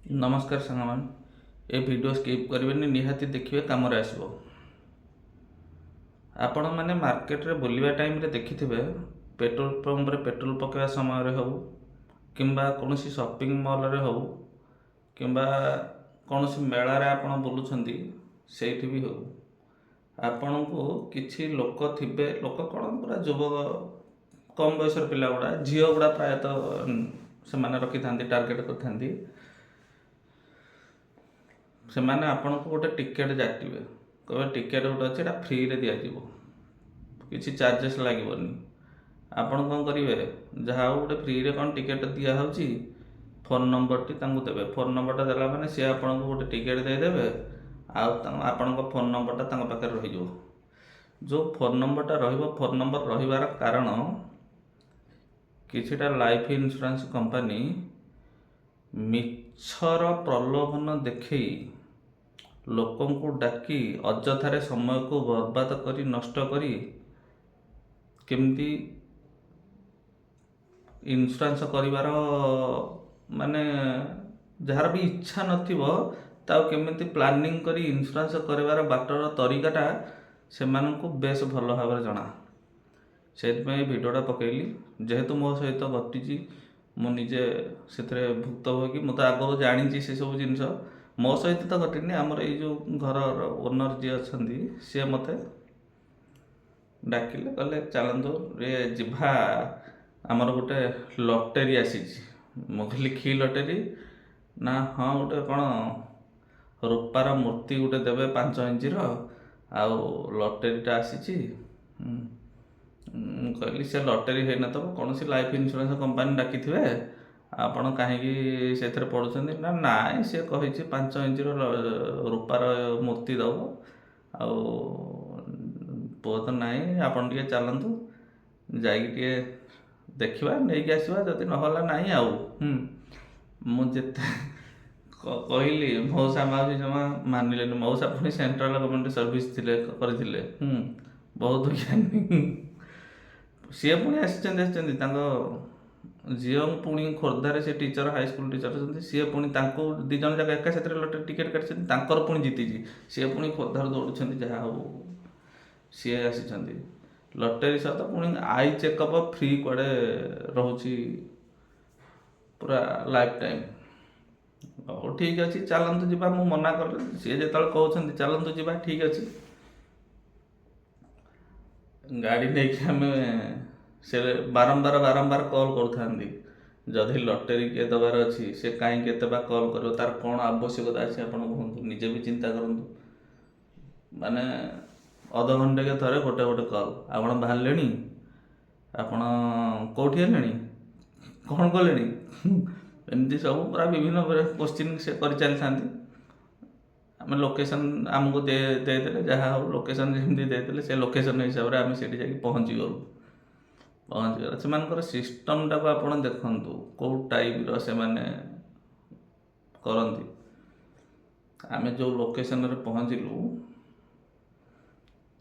नमस्कार सांगमान ए video skip करेंगे निहाती देखिए कम आसो। आपण मैंने मार्केट रे बुलवा टाइम रे देखि पेट्रोल पंप रे पेट्रोल पकेवा समय रे हो किंबा कौन शॉपिंग मॉल रे हो किंबा कौन मेला रे आपण बुलुछंती सेठी भी हो आपण को किछि लोक थिबे लोक कौन पूरा युवक कम बयस पिला गुड़ा झील गुड़ा प्रायतः से मैंने रखी था टार्गेट कर से मैंने आपन को गोटे टिकेट जाटिवे कहे टिकेट गोटे अच्छे फ्री रे दिज्व किसी चार्जेस लगनी आपन कौन करेंगे जहाँ गोटे फ्री रे कौन टिकेट दिखाई फोन नंबर टी देवे फोन नंबर टा देला माने सी आपन को गोटे टिकेट देदेवे आपण फोन नंबर टा पाखे रही जो फोन नंबर टा फोन नंबर रहीबार कारण किछिटा लाइफ इंश्योरेंस कंपनी मिछर प्रलोभन देखई लोकों को डाकी अजथारे समय को बर्बाद करी नष्ट करी केमती इंश्योरेंस करिवार माने जार भी इच्छा नथिबो ताऊ केमती प्लानिंग करी इंश्योरेंस करिवार बाटर तरीकाटा से माननको बेस भल भाव जना से भिडियोटा पकेली जेहेतु मो सहित घटी मुझे से भुक्तभोगी मुझे आगु जानी से सब जिन मो सहित तो घटनी आमर ये घर ओनर जी अच्छा सी मत डाकिले कहले चलतु रे जिभा आमर गोटे लटेरी आसी कहली खी लटेरी ना हाँ गोटे कौन रूपार मूर्ति गोटे देवे 5 इंच आउ लटेरीटा आसी कहली से लटेरी है न तो कौन सी लाइफ इंश्योरेंस कंपनी डाकी थे आपण कहीं से पढ़ुं ना ना सी कही 5 इंच रूपार मूर्ति दब पुआ तो नाई आपन टे चलतु जाइए देखा नहीं आसवा जदि नहला ना मुझे कहली मौसा माउसी जमा मानिले मौसा पुणी सेंट्रल गवर्नमेंट सर्विस करते बहुत ज्ञानी सी पुणी आसी झील पुणी खोर्धार से टीचर हाईस्कल टीचर अच्छा सी पुणी दिज जाक एका साथ लटे टिकेट काटी पुणी जीति सी पुणी खोर्धार दौड़ जहाँ हो सी आसी लटेरी सहित पुणी आई चेकअप फ्री कड़े रोचे पूरा लाइफ टाइम हो ठीक अच्छे चलतु जा मना कर सी जो कहते चलतु जा ठीक अच्छे गाड़ी नहीं आम से बारंबार बारंबार कॉल कर जदि लटेरी किए दबार अच्छी से कहीं केते कॉल कर तार कौन आवश्यकता अच्छे आप कहतु निजे भी चिंता करूँ माने अध घंटे के थरे गोटे गोटे कॉल आप बाहर आपण कौटी है कौन कले एमती सब पूरा विभिन्न क्वेश्चन से कर चली था आम लोकेशन आमको देदेले जहाँ हो लोकेशन जमी देदेले से लोकेशन हिसाब से आम से पहुँची गलु पहुँचीगला से सिस्टमटा को आप देखु कौ टाइप से मैंने करती आम जो लोकेशन रे पहुँचलु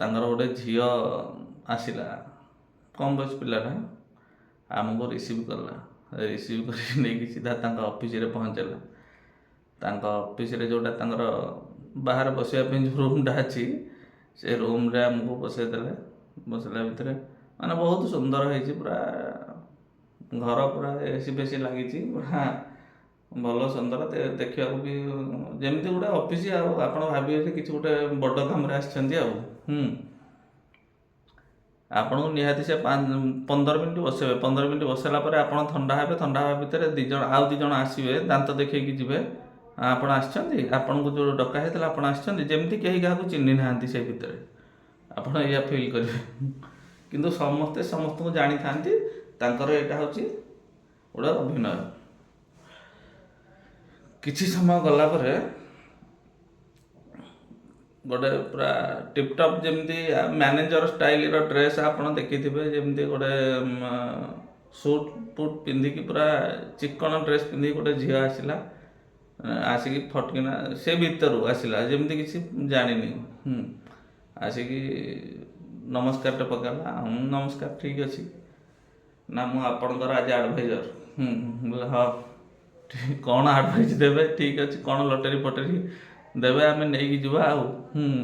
तांगर गोटे झील आसला कम बयस पिलाटा आमको रिसीव कला रिसीव कर सीधा ऑफिस रे पहुँचला ऑफिस रे जोटा बाहर बसवाई जो रूमटा अच्छी से रूम रे आमको बसईदे बसला भितर माने बहुत सुंदर है पूरा घर पूरा एसी बेसी लगी पूरा भल सुंदर देखा भी जमती गोटे ऑफिस आप भावे कि गोटे बड़ काम आपन को निहाती से 15 मिनट बसवे 15 मिनट बसला आप ठंडा हे ठंडा हाँ भितर दिज आउ दिज आसवे दांत देखी जी आपण आपन को जो डका होता आप जमती कहीं क्या चिन्ह ना से भितर आप फिल करेंगे किंतु समस्ते समस्त को जानी था यहाँ हूँ गोटे अभिनय किसी समय गला पर गोटे पूरा टिपटप जमी मैनेजर स्टाइल ड्रेस आप देखी जमी गोटे सूट फुट पिंधिकी पूरा चिकन ड्रेस पिंधि गोटे झील आसला आसिकी फटकिना से भीतर आसला जमी किसी जानी आसिकी नमस्कार टे पकड़ा नमस्कार ठीक अच्छे ना मुझे आज एडभाइजर बोले हाँ କ'ଣ ଆଡ଼ଭାଇସ୍ ଦେବେ ଠିକ୍ ଅଛି, କ'ଣ ଲଟେରୀ ଫଟେରୀ ଦେବେ ଆମେ ନେଇକି ଯିବା ଆଉ।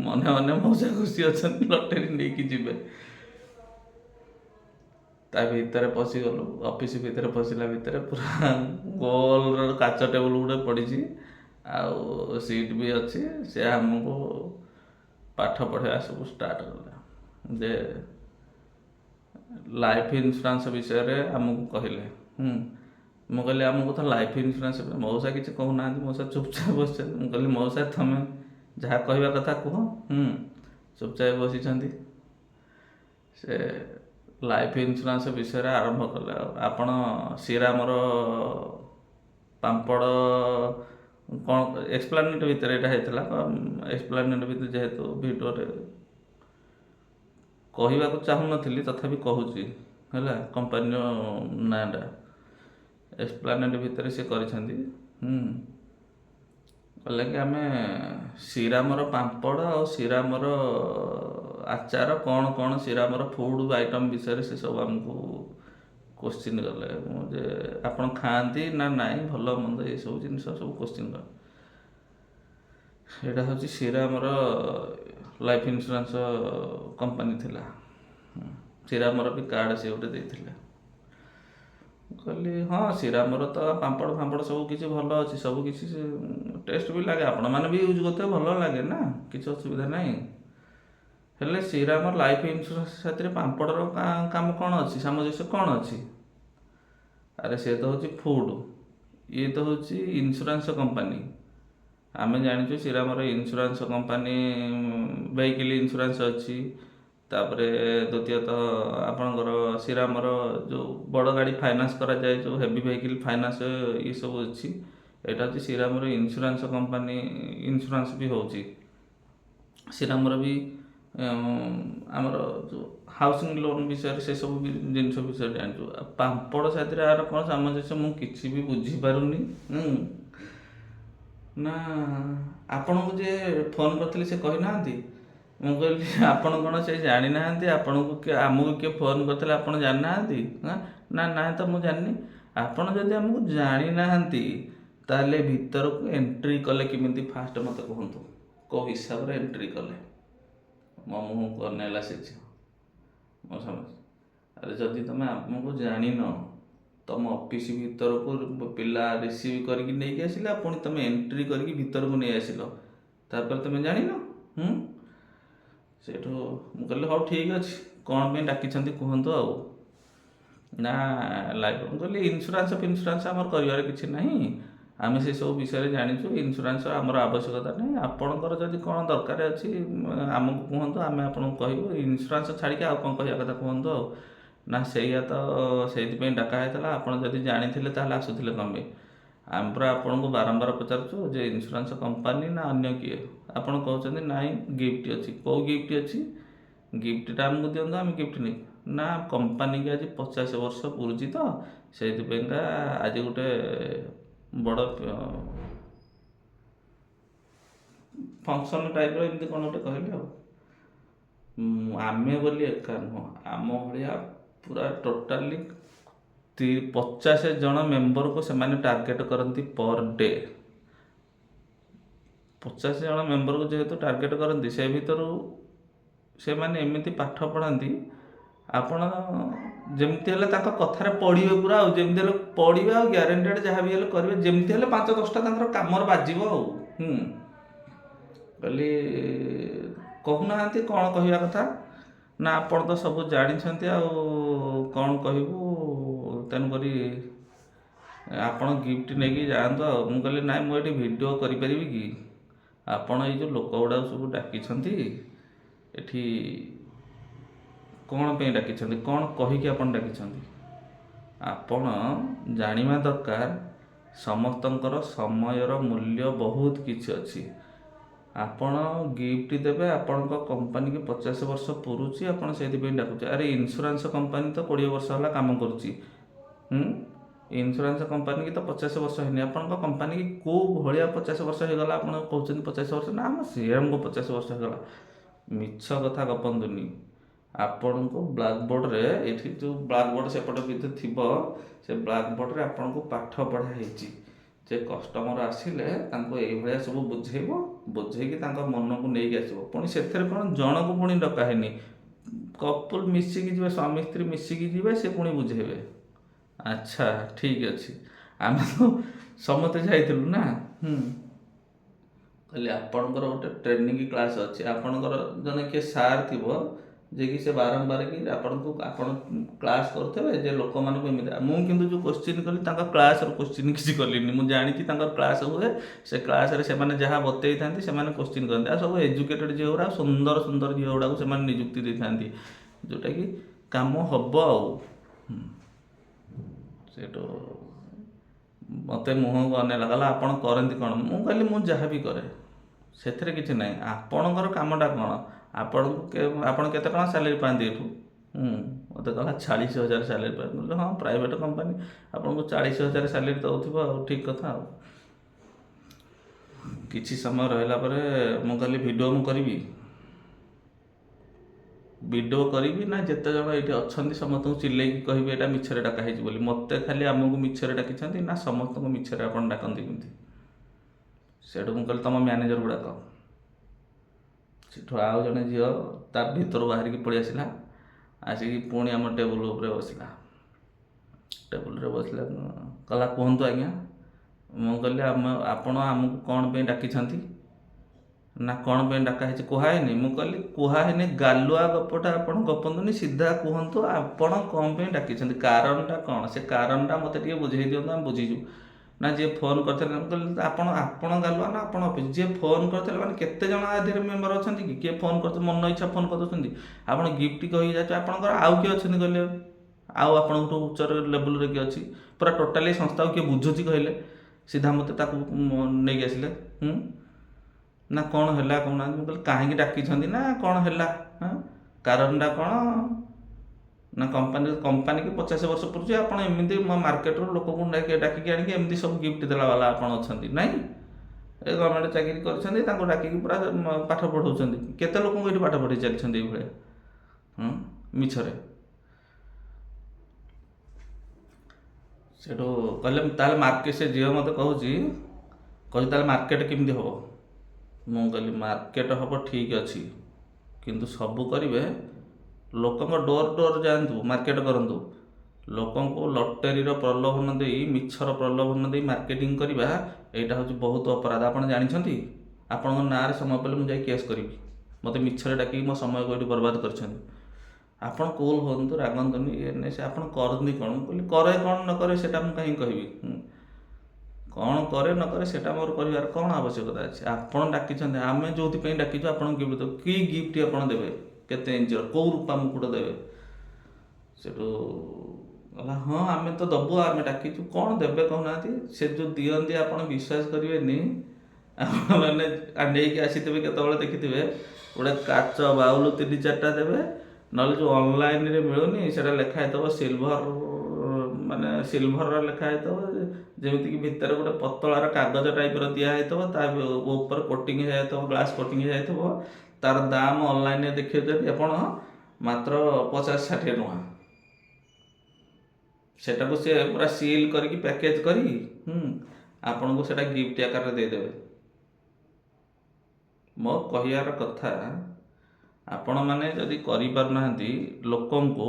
ମନେ ମନେ ମଉସା ଖୁସି ଅଛନ୍ତି, ଲଟେରୀ ନେଇକି ଯିବେ। ତା ଭିତରେ ପଶିଗଲୁ, ଅଫିସ୍ ଭିତରେ ପଶିଲା ଭିତରେ ପୁରା ଗୋଲର କାଚ ଟେବୁଲ୍ ଗୋଟେ ପଡ଼ିଛି, ଆଉ ସିଟ୍ ବି ଅଛି। ସେ ଆମକୁ ପାଠ ପଢ଼ାଇବା ସବୁ ଷ୍ଟାର୍ଟ କଲା ଯେ ଲାଇଫ୍ ଇନ୍ସୁରାନ୍ସ ବିଷୟରେ ଆମକୁ କହିଲେ। ମୁଁ କହିଲି ଆମକୁ ତ ଲାଇଫ୍ ଇନ୍ସୁରାନ୍ସ, ମଉସା କିଛି କହୁନାହାନ୍ତି, ମଉସା ଚୁପଚାପ ବସିଛନ୍ତି। ମୁଁ କହିଲି ମଉସା ତମେ ଯାହା କହିବା କଥା କୁହ। ଚୁପଚାପ ବସିଛନ୍ତି। ସେ ଲାଇଫ୍ ଇନ୍ସୁରାନ୍ସ ବିଷୟରେ ଆରମ୍ଭ କଲେ। ଆଉ ଆପଣ ଶ୍ରୀରାମର ପାମ୍ପଡ଼ କ'ଣ ଏକ୍ସପ୍ଲାନେଟ୍ ଭିତରେ ଏଇଟା ହେଇଥିଲା, ଏକ୍ସପ୍ଲାନେଟ୍ ଭିତରେ ଯେହେତୁ ଭିଡ଼ିଓରେ କହିବାକୁ ଚାହୁଁନଥିଲି ତଥାପି କହୁଛି ହେଲା, କମ୍ପାନୀର ନାଁଟା ଏକ୍ସପ୍ଲାନେଟ୍ ଭିତରେ ସେ କରିଛନ୍ତି। କହିଲେ କି ଆମେ ଶ୍ରୀରାମର ପାମ୍ପଡ଼ ଆଉ ଶ୍ରୀରାମର ଆଚାର କ'ଣ କ'ଣ ଶ୍ରୀରାମର ଫୁଡ଼୍ ଆଇଟମ୍ ବିଷୟରେ ସେ ସବୁ ଆମକୁ କୋଶ୍ଚିନ୍ କଲେ। ଯେ ଆପଣ ଖାଆନ୍ତି ନା ନାହିଁ, ଭଲ ମନ୍ଦ ଏସବୁ ଜିନିଷ ସବୁ କୋଶ୍ଚିନ୍ କଲେ। ସେଇଟା ହେଉଛି ଶ୍ରୀରାମର ଲାଇଫ୍ ଇନ୍ସୁରାନ୍ସ କମ୍ପାନୀ ଥିଲା। ଶ୍ରୀରାମର ବି କାର୍ଡ଼ ସେ ଗୋଟେ ଦେଇଥିଲେ। କହିଲି ହଁ, ଶ୍ରୀରାମର ତ ପାମ୍ପଡ଼ ଫାମ୍ପଡ଼ ସବୁ କିଛି ଭଲ ଅଛି, ସବୁ କିଛି ଟେଷ୍ଟ ବି ଲାଗେ, ଆପଣମାନେ ବି ୟୁଜ୍ କରୁଥିବେ, ଭଲ ଲାଗେ ନା, କିଛି ଅସୁବିଧା ନାହିଁ। ହେଲେ ଶ୍ରୀରାମ ଲାଇଫ୍ ଇନ୍ସୁରାନ୍ସ ସାଥିରେ ପାମ୍ପଡ଼ର କାମ କ'ଣ ଅଛି, ସାମଞ୍ଜସ୍ୟ କ'ଣ ଅଛି? ଆରେ ସେ ତ ହେଉଛି ଫୁଡ଼୍, ଇଏ ତ ହେଉଛି ଇନ୍ସୁରାନ୍ସ କମ୍ପାନୀ। ଆମେ ଜାଣିଛୁ ଶ୍ରୀରାମର ଇନ୍ସୁରାନ୍ସ କମ୍ପାନୀ, ଭେହିକିଲ୍ ଇନ୍ସୁରାନ୍ସ ଅଛି। ତାପରେ ଦ୍ୱିତୀୟତଃ ଆପଣଙ୍କର ଶ୍ରୀରାମର ଯେଉଁ ବଡ଼ ଗାଡ଼ି ଫାଇନାନ୍ସ କରାଯାଏ, ଯେଉଁ ହେଭି ଭେହିକିଲ୍ ଫାଇନାନ୍ସ ଏସବୁ ଅଛି। ଏଇଟା ହେଉଛି ଶ୍ରୀରାମର ଇନ୍ସୁରାନ୍ସ କମ୍ପାନୀ, ଇନ୍ସୁରାନ୍ସ ବି ହେଉଛି। ଶ୍ରୀରାମର ବି ଆମର ଯେଉଁ ହାଉସିଂ ଲୋନ୍ ବିଷୟରେ ସେସବୁ ଜିନିଷ ବିଷୟରେ ଜାଣିଛୁ। ପାମ୍ପଡ଼ ସାଥିରେ ଆର କ'ଣ ସାମଞ୍ଜସ୍ୟ ମୁଁ କିଛି ବି ବୁଝିପାରୁନି। ନା ଆପଣଙ୍କୁ ଯିଏ ଫୋନ୍ କରିଥିଲେ ସେ କହିନାହାନ୍ତି? ମୁଁ କହିଲି ଆପଣ କ'ଣ ସେ ଜାଣିନାହାନ୍ତି? ଆମକୁ କିଏ ଫୋନ୍ କରିଥିଲେ ଆପଣ ଜାଣିନାହାନ୍ତି? ନା ନାହିଁ ତ ମୁଁ ଜାଣିନି। ଆପଣ ଯଦି ଆମକୁ ଜାଣିନାହାନ୍ତି ତାହେଲେ ଭିତରକୁ ଏଣ୍ଟ୍ରି କଲେ କେମିତି, ଫାଷ୍ଟ ମୋତେ କୁହନ୍ତୁ, କେଉଁ ହିସାବରେ ଏଣ୍ଟ୍ରି କଲେ? ମୋ ମୁହଁକୁ ଅନେଇଲା ସେ ଝିଅ। ମୋ ସମସ୍ତ ଆରେ ଯଦି ତୁମେ ଆମକୁ ଜାଣିନ, ତୁମ ଅଫିସ୍ ଭିତରକୁ ପିଲା ରିସିଭ୍ କରିକି ନେଇକି ଆସିଲା, ପୁଣି ତୁମେ ଏଣ୍ଟ୍ରି କରିକି ଭିତରକୁ ନେଇ ଆସିଲ, ତାପରେ ତୁମେ ଜାଣିନ? ସେଇଠୁ ମୁଁ କହିଲି ହଉ ଠିକ୍ ଅଛି, କ'ଣ ପାଇଁ ଡାକିଛନ୍ତି କୁହନ୍ତୁ। ଆଉ ନା ଲାଇଫ୍, ମୁଁ କହିଲି ଇନ୍ସୁରାନ୍ସ ଫିନ୍ସୁରାନ୍ସ ଆମର କରିବାର କିଛି ନାହିଁ, ଆମେ ସେସବୁ ବିଷୟରେ ଜାଣିଛୁ, ଇନ୍ସୁରାନ୍ସ ଆମର ଆବଶ୍ୟକତା ନାହିଁ। ଆପଣଙ୍କର ଯଦି କ'ଣ ଦରକାର ଅଛି ଆମକୁ କୁହନ୍ତୁ, ଆମେ ଆପଣଙ୍କୁ କହିବୁ। ଇନ୍ସୁରାନ୍ସ ଛାଡ଼ିକି ଆଉ କ'ଣ କହିବା କଥା କୁହନ୍ତୁ। ଆଉ ନା ସେଇଆ ତ, ସେଇଥିପାଇଁ ଡାକା ହେଇଥିଲା। ଆପଣ ଯଦି ଜାଣିଥିଲେ ତାହେଲେ ଆସୁଥିଲେ କ'ଣ ପାଇଁ? ଆମେ ପୁରା ଆପଣଙ୍କୁ ବାରମ୍ବାର ପଚାରୁଛୁ ଯେ ଇନ୍ସୁରାନ୍ସ କମ୍ପାନୀ ନା ଅନ୍ୟ କିଏ? ଆପଣ କହୁଛନ୍ତି ନାଇଁ ଗିଫ୍ଟ ଅଛି। କେଉଁ ଗିଫ୍ଟ ଅଛି? ଗିଫ୍ଟଟା ଆମକୁ ଦିଅନ୍ତୁ, ଆମେ ଗିଫ୍ଟ ନେଇ। ନା କମ୍ପାନୀକି ଆଜି 50 ବର୍ଷ ପୁରୁଛି ତ, ସେଇଥିପାଇଁକା ଆଜି ଗୋଟେ ବଡ଼ ଫଙ୍କସନ୍ ଟାଇପ୍ର ଏମିତି କ'ଣ ଗୋଟେ କହିଲେ। ଆଉ ଆମେ ବୋଲି ଏକା ନୁହଁ, ଆମ ଭଳିଆ ପୁରା ଟୋଟାଲି 50 ଜଣ ମେମ୍ବରକୁ ସେମାନେ ଟାର୍ଗେଟ୍ କରନ୍ତି ପର୍ ଡେ। 50 ଜଣ ମେମ୍ବରକୁ ଯେହେତୁ ଟାର୍ଗେଟ୍ କରନ୍ତି, ସେ ଭିତରୁ ସେମାନେ ଏମିତି ପାଠ ପଢ଼ାନ୍ତି, ଆପଣ ଯେମିତି ହେଲେ ତାଙ୍କ କଥାରେ ପଡ଼ିବେ ପୁରା। ଆଉ ଯେମିତି ହେଲେ ପଡ଼ିବେ, ଆଉ ଗ୍ୟାରେଣ୍ଟେଡ଼୍ ଯାହା ବି ହେଲେ କରିବେ, ଯେମିତି ହେଲେ 5-10ଟା ତାଙ୍କର କାମରେ ବାଜିବ। ଆଉ କହିଲି କହୁନାହାନ୍ତି କ'ଣ କହିବା କଥା? ନା ଆପଣ ତ ସବୁ ଜାଣିଛନ୍ତି, ଆଉ କ'ଣ କହିବୁ, ତେଣୁକରି ଆପଣ ଗିଫ୍ଟ ନେଇକି ଯାଆନ୍ତୁ। ଆଉ ମୁଁ କହିଲି ନାଇଁ, ମୁଁ ଏଠି ଭିଡ଼ିଓ କରିପାରିବି କି? ଆପଣ ଏଇ ଯେଉଁ ଲୋକ ଗୁଡ଼ାକ ସବୁ ଡାକିଛନ୍ତି ଏଠି କ'ଣ ପାଇଁ ଡାକିଛନ୍ତି, କ'ଣ କହିକି ଆପଣ ଡାକିଛନ୍ତି? ଆପଣ ଜାଣିବା ଦରକାର ସମସ୍ତଙ୍କର ସମୟର ମୂଲ୍ୟ ବହୁତ କିଛି ଅଛି। ଆପଣ ଗିଫ୍ଟ ଦେବେ, ଆପଣଙ୍କ କମ୍ପାନୀକି 50 ବର୍ଷ ପୁରୁଛି, ଆପଣ ସେଇଥିପାଇଁ ଡାକୁଛି। ଆରେ ଇନ୍ସୁରାନ୍ସ କମ୍ପାନୀ ତ 20 ବର୍ଷ ହେଲା କାମ କରୁଛି। ଇନ୍ସୁରାନ୍ସ କମ୍ପାନୀକି ତ 50 ବର୍ଷ ହେଇନି। ଆପଣଙ୍କ କମ୍ପାନୀକି କେଉଁ ଭଳିଆ 50 ବର୍ଷ ହେଇଗଲା ଆପଣ କହୁଛନ୍ତି 50 ବର୍ଷ? ନା ଆମ ଶ୍ରୀରାମକୁ 50 ବର୍ଷ ହେଇଗଲା। ମିଛ କଥା ଗପନ୍ତୁନି। ଆପଣଙ୍କୁ ବ୍ଲାକବୋର୍ଡ଼ରେ, ଏଠି ଯେଉଁ ବ୍ଲାକବୋର୍ଡ଼ ସେପଟ ଭିତରେ ଥିବ, ସେ ବ୍ଲାକବୋର୍ଡ଼ରେ ଆପଣଙ୍କୁ ପାଠ ପଢ଼ା ହେଇଛି ଯେ କଷ୍ଟମର ଆସିଲେ ତାଙ୍କୁ ଏଇଭଳିଆ ସବୁ ବୁଝେଇବ, ବୁଝେଇକି ତାଙ୍କ ମନକୁ ନେଇକି ଆସିବ। ପୁଣି ସେଥିରେ କ'ଣ ଜଣକୁ ପୁଣି ଡକା ହେଇନି, କପୁଲ ମିଶିକି ଯିବେ, ସ୍ୱାମୀ ସ୍ତ୍ରୀ ମିଶିକି ଯିବେ, ସେ ପୁଣି ବୁଝେଇବେ। ଆଚ୍ଛା ଠିକ୍ ଅଛି, ଆମେ ତ ସମସ୍ତେ ଯାଇଥିଲୁ ନା। କହିଲି ଆପଣଙ୍କର ଗୋଟେ ଟ୍ରେନିଂ କ୍ଲାସ୍ ଅଛି, ଆପଣଙ୍କର ଜଣେ କିଏ ସାର୍ ଥିବ ଯିଏକି ସେ ବାରମ୍ବାର କି ଆପଣ କ୍ଲାସ୍ କରୁଥିବେ ଯେ ଲୋକମାନଙ୍କୁ ଏମିତି। ମୁଁ କିନ୍ତୁ ଯେଉଁ କୋଶ୍ଚିନ୍ କଲି ତାଙ୍କ କ୍ଲାସ୍ର କୋଶ୍ଚିନ୍ କିଛି କଲିନି। ମୁଁ ଜାଣିଛି ତାଙ୍କର କ୍ଲାସ୍ ହୁଏ, ସେ କ୍ଲାସ୍ରେ ସେମାନେ ଯାହା ବତେଇଥାନ୍ତି ସେମାନେ କୋଶ୍ଚିନ୍ କରନ୍ତି। ଆଉ ସବୁ ଏଜୁକେଟେଡ଼ ଝିଅ ଗୁଡ଼ା, ସୁନ୍ଦର ସୁନ୍ଦର ଝିଅ ଗୁଡ଼ାକୁ ସେମାନେ ନିଯୁକ୍ତି ଦେଇଥାନ୍ତି, ଯେଉଁଟାକି କାମ ହେବ। ଆଉ ସେଇଠୁ ମୋତେ ମୁହଁକୁ ଅନେଇଲା, କହିଲା ଆପଣ କରନ୍ତି କ'ଣ? ମୁଁ କହିଲି ମୁଁ ଯାହା ବି କରେ ସେଥିରେ କିଛି ନାହିଁ, ଆପଣଙ୍କର କାମଟା କ'ଣ? ଆପଣ କେତେ ଟଙ୍କା ସାଲେରୀ ପାଆନ୍ତି ଏଠୁ? ମୋତେ କହିଲା 40,000 ସାଲେରୀ ପାଆନ୍ତି। ମୁଁ କହିଲି ହଁ, ପ୍ରାଇଭେଟ୍ କମ୍ପାନୀ, ଆପଣଙ୍କୁ 40,000 ସାଲେରୀ ଦେଉଥିବ, ଆଉ ଠିକ୍ କଥା। ଆଉ କିଛି ସମୟ ରହିଲା ପରେ ମୁଁ କହିଲି ଭିଡ଼ିଓ ମୁଁ କରିବି ନା ଯେତେ ଜଣ ଏଇଠି ଅଛନ୍ତି ସମସ୍ତଙ୍କୁ ଚିଲେଇକି କହିବି ଏଇଟା ମିଛରେ ଡକା ହେଇଛି ବୋଲି? ମୋତେ ଖାଲି ଆମକୁ ମିଛରେ ଡାକିଛନ୍ତି ନା ସମସ୍ତଙ୍କୁ ମିଛରେ ଆପଣ ଡାକନ୍ତି କେମିତି? ସେଠୁ ମୁଁ କହିଲି ତମ ମ୍ୟାନେଜରକୁ ଡାକ। ସେଠୁ ଆଉ ଜଣେ ଝିଅ ତା ଭିତରୁ ବାହାରିକି ପଳେଇ ଆସିଲା, ଆସିକି ପୁଣି ଆମ ଟେବୁଲ୍ ଉପରେ ବସିଲା। ଟେବୁଲ୍ରେ ବସିଲା, କହିଲା କୁହନ୍ତୁ ଆଜ୍ଞା। ମୁଁ କହିଲି ଆପଣ ଆମକୁ କ'ଣ ପାଇଁ ଡାକିଛନ୍ତି? ନା କ'ଣ ପାଇଁ ଡାକା ହେଇଛି କୁହା ହେଇନି? ମୁଁ କହିଲି କୁହା ହେଇନି, ଗାଲୁଆ ଗପଟା ଆପଣ ଗପନ୍ତୁନି, ସିଧା କୁହନ୍ତୁ ଆପଣ କ'ଣ ପାଇଁ ଡାକିଛନ୍ତି, କାରଣଟା କ'ଣ? ସେ କାରଣଟା ମୋତେ ଟିକେ ବୁଝେଇ ଦିଅନ୍ତୁ, ଆମେ ବୁଝିଛୁ। ନା ଯିଏ ଫୋନ୍ କରିଥିଲେ, ମୁଁ କହିଲି ଆପଣ ଗାଲୁଆ ନା ଆପଣ ଅଫିସ୍? ଯିଏ ଫୋନ୍ କରିଥିଲେ ମାନେ କେତେ ଜଣ ଆ ଦେହରେ ମେମ୍ବର ଅଛନ୍ତି କି? କିଏ ଫୋନ୍ କରୁଥିଲେ, ମନ ଇଚ୍ଛା ଫୋନ୍ କରିଦେଉଛନ୍ତି? ଆପଣ ଗିଫ୍ଟ କହିକି ଯାଉଛୁ, ଆପଣଙ୍କର ଆଉ କିଏ ଅଛନ୍ତି କହିଲେ? ଆଉ ଆପଣଙ୍କଠୁ ଉଚ୍ଚ ଲେବୁଲ୍ରେ କିଏ ଅଛି? ପୁରା ଟୋଟାଲି ସଂସ୍ଥାକୁ କିଏ ବୁଝୁଛି କହିଲେ? ସିଧା ମୋତେ ତାକୁ ନେଇକି ଆସିଲେ। ନା କ'ଣ ହେଲା କହୁନାହାନ୍ତି? ମୁଁ କହିଲି କାହିଁକି ଡାକିଛନ୍ତି ନା କ'ଣ ହେଲା, କାରଣଟା କ'ଣ? ନା କମ୍ପାନୀକି 50 ବର୍ଷ ପୂର୍ବେ ଆପଣ ଏମିତି ମାର୍କେଟରୁ ଲୋକଙ୍କୁ ଡାକିକି ଆଣିକି ଏମିତି ସବୁ ଗିଫ୍ଟ ଦେଲା ବାଲା ଆପଣ ଅଛନ୍ତି? ନାଇଁ, ଏ ଗଭର୍ଣ୍ଣମେଣ୍ଟ ଚାକିରି କରିଛନ୍ତି, ତାଙ୍କୁ ଡାକିକି ପୁରା ପାଠ ପଢ଼ାଉଛନ୍ତି। କେତେ ଲୋକଙ୍କୁ ଏଇଠି ପାଠ ପଢ଼ାଇ ଚାଲିଛନ୍ତି ଏଇଭଳିଆ ମିଛରେ? ସେଠୁ କହିଲେ ତାହେଲେ ମାର୍କେଟ, ସେ ଝିଅ ମୋତେ କହୁଛି ତାହେଲେ ମାର୍କେଟ କେମିତି ହେବ? ମୁଁ କହିଲି ମାର୍କେଟ ହେବ ଠିକ୍ ଅଛି, କିନ୍ତୁ ସବୁ କରିବେ ଲୋକଙ୍କ ଡୋର୍ ଯାଆନ୍ତୁ, ମାର୍କେଟ କରନ୍ତୁ। ଲୋକଙ୍କୁ ଲଟେରୀର ପ୍ରଲୋଭନ ଦେଇ, ମିଛର ପ୍ରଲୋଭନ ଦେଇ ମାର୍କେଟିଂ କରିବା, ଏଇଟା ହେଉଛି ବହୁତ ଅପରାଧ। ଆପଣ ଜାଣିଛନ୍ତି? ଆପଣଙ୍କ ନାଁରେ ସମୟ ପାଇଲେ ମୁଁ ଯାଇ କେସ୍ କରିବି। ମୋତେ ମିଛରେ ଡାକିକି ମୋ ସମୟକୁ ଏଇଠି ବର୍ବାଦ କରିଛନ୍ତି। ଆପଣ କୁଲ୍ ହୁଅନ୍ତୁ, ରାଗନ୍ତୁନି, ସେ ଆପଣ କରନ୍ତି କ'ଣ? ମୁଁ କହିଲି କରେ କ'ଣ ନ କରେ ସେଇଟା ମୁଁ କାହିଁକି କହିବି? କ'ଣ କରେ ନ କରେ ସେଇଟା ମୋର କରିବାର କ'ଣ ଆବଶ୍ୟକତା ଅଛି? ଆପଣ ଡାକିଛନ୍ତି, ଆମେ ଯେଉଁଥିପାଇଁ ଡାକିଛୁ ଆପଣଙ୍କୁ ଗିଫ୍ଟ ଦେବୁ। କି ଗିଫ୍ଟ ଆପଣ ଦେବେ? କେତେ ଇଞ୍ଚର, କେଉଁ ରୂପା ମୁକୁଟ ଦେବେ? ସେଠୁ କହିଲା ହଁ ଆମେ ତ ଦେବୁ, ଆମେ ଡାକିଛୁ, କ'ଣ ଦେବେ କହୁନାହାନ୍ତି? ସେ ଯେଉଁ ଦିଅନ୍ତି ଆପଣ ବିଶ୍ୱାସ କରିବେନି। ଆପଣମାନେ ନେଇକି ଆସିଥିବେ, କେତେବେଳେ ଦେଖିଥିବେ ଗୋଟେ କାଚ ବାଉଲ 3-4ଟା ଦେବେ, ନହେଲେ ଯେଉଁ ଅନଲାଇନ୍ରେ ମିଳୁନି ସେଇଟା ଲେଖା ହେଇଥିବ ସିଲଭରର ଲେଖା ହେଇଥିବ, ଯେମିତିକି ଭିତରେ ଗୋଟେ ପତଳାର କାଗଜ ଟାଇପ୍ର ଦିଆ ହେଇଥିବ, ତା ଉପରେ କୋଟିଂ ହେଇଯାଇଥିବ, ଗ୍ଲାସ୍ କୋଟିଂ ହେଇଯାଇଥିବ। ତାର ଦାମ ଅନଲାଇନ୍ରେ ଦେଖେଇଦେବି ଆପଣ ମାତ୍ର 50-60 ଟଙ୍କା। ସେଟାକୁ ସେ ପୁରା ସିଲ୍ କରିକି ପ୍ୟାକେଜ୍ କରି ଆପଣଙ୍କୁ ସେଇଟା ଗିଫ୍ଟ ଆକାରରେ ଦେଇଦେବେ। ମୋ କହିବାର କଥା, ଆପଣମାନେ ଯଦି କରିପାରୁନାହାନ୍ତି, ଲୋକଙ୍କୁ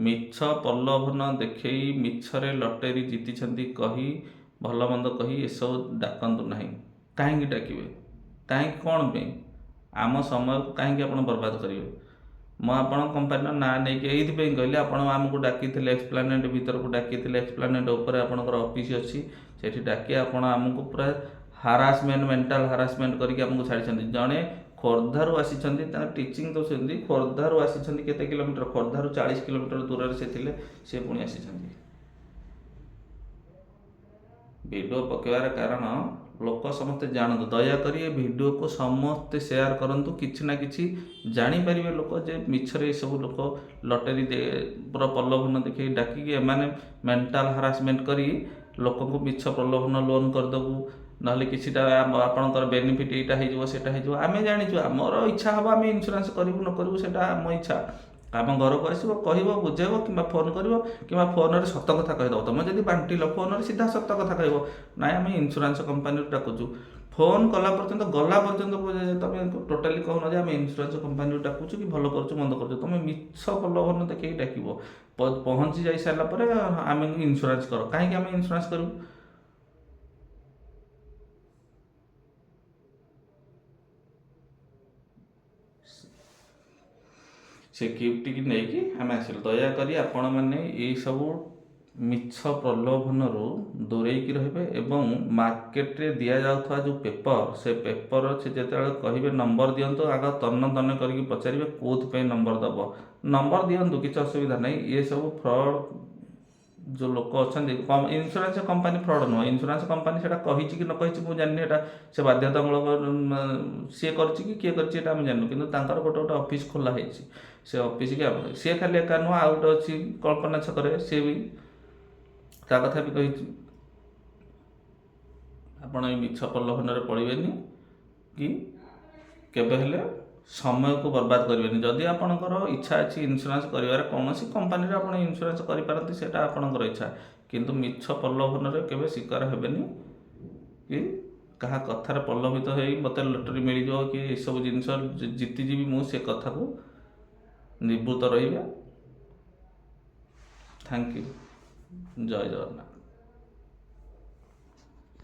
ମିଛ ପ୍ରଲୋଭନ ଦେଖେଇ, ମିଛରେ ଲଟେରୀ ଜିତିଛନ୍ତି କହି, ଭଲ ମନ୍ଦ କହି ଏସବୁ ଡାକନ୍ତୁ ନାହିଁ। କାହିଁକି ଡାକିବେ? କାହିଁକି, କ'ଣ ପାଇଁ? ଆମ ସମୟକୁ କାହିଁକି ଆପଣ ବର୍ବାଦ କରିବେ? ମୁଁ ଆପଣଙ୍କ କମ୍ପାନୀର ନାଁ ନେଇକି ଏଇଥିପାଇଁ କହିଲି, ଆପଣ ଆମକୁ ଡାକିଥିଲେ ଏକ୍ସପ୍ଲାନେଟ୍ ଭିତରକୁ, ଡାକିଥିଲେ ଏକ୍ସପ୍ଲାନେଟ୍ ଉପରେ ଆପଣଙ୍କର ଅଫିସ୍ ଅଛି, ସେଠି ଡାକି ଆପଣ ଆମକୁ ପୁରା ହାରାସମେଣ୍ଟ, ମେଣ୍ଟାଲ ହାରାସମେଣ୍ଟ କରିକି ଆମକୁ ଛାଡ଼ିଛନ୍ତି। ଜଣେ ଖୋର୍ଦ୍ଧାରୁ ଆସିଛନ୍ତି, ତାଙ୍କ ଟିଚିଂ ଦେଉଛନ୍ତି, ଖୋର୍ଦ୍ଧାରୁ ଆସିଛନ୍ତି କେତେ କିଲୋମିଟର, ଖୋର୍ଦ୍ଧାରୁ 40 କିଲୋମିଟର ଦୂରରେ ସେ ଥିଲେ, ସେ ପୁଣି ଆସିଛନ୍ତି। ଭିଡ଼ିଓ ପକାଇବାର କାରଣ ଲୋକ ସମସ୍ତେ ଜାଣନ୍ତୁ। ଦୟାକରି ଏ ଭିଡ଼ିଓକୁ ସମସ୍ତେ ସେୟାର କରନ୍ତୁ। କିଛି ନା କିଛି ଜାଣିପାରିବେ ଲୋକ ଯେ ମିଛରେ ଏସବୁ ଲୋକ ଲଟେରୀ ପୁରା ପ୍ରଲୋଭନ ଦେଖେଇ ଡାକିକି ଏମାନେ ମେଣ୍ଟାଲ ହାରାସମେଣ୍ଟ କରି ଲୋକଙ୍କୁ ମିଛ ପ୍ରଲୋଭନ ଲୋନ୍ କରିଦେବୁ, ନହେଲେ କିଛିଟା ଆପଣଙ୍କର ବେନିଫିଟ୍ ଏଇଟା ହେଇଯିବ, ସେଇଟା ହେଇଯିବ। ଆମେ ଜାଣିଛୁ, ଆମର ଇଚ୍ଛା ହେବ ଆମେ ଇନ୍ସୁରାନ୍ସ କରିବୁ ନ କରିବୁ ସେଇଟା ଆମ ଇଚ୍ଛା, ଆମ ଘରକୁ ଆସିବ, କହିବ, ବୁଝେଇବ କିମ୍ବା ଫୋନ୍ କରିବ କିମ୍ବା ଫୋନ୍ରେ ସତ କଥା କହିଦେବ। ତୁମେ ଯଦି ବାଣ୍ଟିଲ ଫୋନ୍ରେ ସିଧା ସତ କଥା କହିବ, ନାଇଁ ଆମେ ଇନ୍ସୁରାନ୍ସ କମ୍ପାନୀରୁ ଡାକୁଛୁ। ଫୋନ୍ କଲା ପର୍ଯ୍ୟନ୍ତ ଗଲା ପର୍ଯ୍ୟନ୍ତ ତୁମେ ଟୋଟାଲି କହୁନ ଯେ ଆମେ ଇନ୍ସୁରାନ୍ସ କମ୍ପାନୀରୁ ଡାକୁଛୁ କି ଭଲ କରୁଛୁ ମନ୍ଦ କରୁଛୁ। ତୁମେ ମିଛ ପ୍ରଲୋଭନ ଦେଖେଇକି ଡାକିବ। ପହଞ୍ଚି ଯାଇ ସାରିଲା ପରେ ଆମେ ଇନ୍ସୁରାନ୍ସ କର। କାହିଁକି ଆମେ ଇନ୍ସୁରାନ୍ସ କରିବୁ? ସେ ଗିଫ୍ଟଟିକି ନେଇକି ଆମେ ଆସିଲୁ। ଦୟାକରି ଆପଣମାନେ ଏଇସବୁ ମିଛ ପ୍ରଲୋଭନରୁ ଦୂରେଇକି ରହିବେ ଏବଂ ମାର୍କେଟରେ ଦିଆଯାଉଥିବା ଯେଉଁ ପେପର, ସେ ପେପର ସେ ଯେତେବେଳେ କହିବେ ନମ୍ବର ଦିଅନ୍ତୁ, ଆଗ ତନ୍ନ ତନ୍ନ କରିକି ପଚାରିବେ କେଉଁଥିପାଇଁ ନମ୍ବର ଦେବ। ନମ୍ବର ଦିଅନ୍ତୁ, କିଛି ଅସୁବିଧା ନାହିଁ। ଏସବୁ ଫ୍ରଡ଼୍ ଯେଉଁ ଲୋକ ଅଛନ୍ତି, ଇନ୍ସୁରାନ୍ସ କମ୍ପାନୀ ଫ୍ରଡ଼୍ ନୁହଁ। ଇନ୍ସୁରାନ୍ସ କମ୍ପାନୀ ସେଇଟା କହିଛି କି ନ କହିଛି ମୁଁ ଜାଣିନି, ଏଇଟା ସେ ବାଧ୍ୟତାମୂଳକ ସିଏ କରିଛି କି କିଏ କରିଛି ଏଇଟା ଆମେ ଜାଣିନୁ, କିନ୍ତୁ ତାଙ୍କର ଗୋଟେ ଗୋଟେ ଅଫିସ୍ ଖୋଲା ହେଇଛି। ସେ ଅଫିସ୍କି ସିଏ ଖାଲି ଏକା ନୁହଁ, ଆଉ ଗୋଟେ ଅଛି କଳ୍ପନା ଛକରେ, ସିଏ ବି ତା କଥା ବି କହିଛି। ଆପଣ ଏଇ ମିଛ ପ୍ରଲୋଭନରେ ପଡ଼ିବେନି କି କେବେ ହେଲେ ସମୟକୁ ବର୍ବାଦ କରିବେନି। ଯଦି ଆପଣଙ୍କର ଇଚ୍ଛା ଅଛି ଇନ୍ସୁରାନ୍ସ କରିବାର, କୌଣସି କମ୍ପାନୀରେ ଆପଣ ଇନ୍ସୁରାନ୍ସ କରିପାରନ୍ତି, ସେଇଟା ଆପଣଙ୍କର ଇଚ୍ଛା, କିନ୍ତୁ ମିଛ ପ୍ରଲୋଭନରେ କେବେ ଶିକାର ହେବେନି କି କାହା କଥାରେ ପ୍ରଲୋଭିତ ହୋଇ ମୋତେ ଲଟେରୀ ମିଳିଯିବ କି ଏସବୁ ଜିନିଷ ଜିତିଯିବି ମୁଁ, ସେ କଥାକୁ ନିବୃତ୍ତ ରହିବେ। Thank you. ଜୟ ଜଗନ୍ନାଥ।